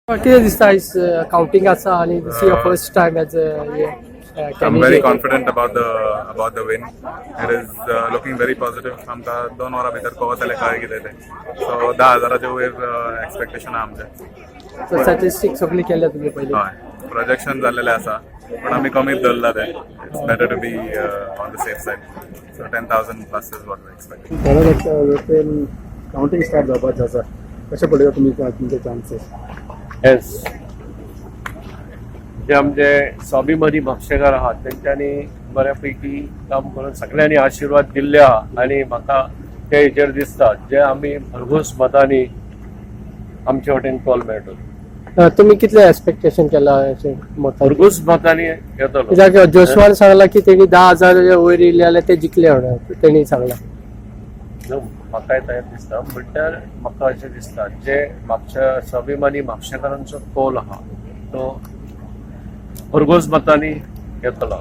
किती दिसता आयज काउंटिंग आसा आणि this your first time as I'm very confident about the win. It is looking very positive. आमकां 2 वरां भितर कवर जालें कळ्ळें कितें तें. सो 10,000च्या वयर एक्सपेक्टेशन आहा आमचें. स्टॅटिस्टिक सगळी केल्या तुम्ही पहिले. हय प्रोजेक्शन जाल्लेलें आसा पण आमी कमीच धरला तें. It's better to be on the safe side. So 10,000 plus is what we expect. Counting start जावपाचें आसा कशें पळयता तुमी तुमचे चान्सेस. येस जे आमचे स्वाभिमानी म्हापशेकार आहात तेंच्यांनी बऱ्यापैकी काम करून सगळ्यांनी आशीर्वाद दिल्ले आहा आणि म्हाका ते हेचेर दिसता जे आमी भरघोस मतांनी आमचे वटेन कॉल मेळटलो. तुम्ही कितले एक्सपेक्टेशन केला भरघोस मतांनी येतलो. कित्याक जोशवान सांगला की तेणी 10,000 वयर येयले जाल्यार ते जिखले म्हणून तेणी सांगला. म्हाकाय तयार दिसता म्हणल्यार म्हाका अशें दिसता जे म्हापशा स्वाभिमानी म्हापशेकारांचो कौल आहा तो भरघोस मतांनी येतलो.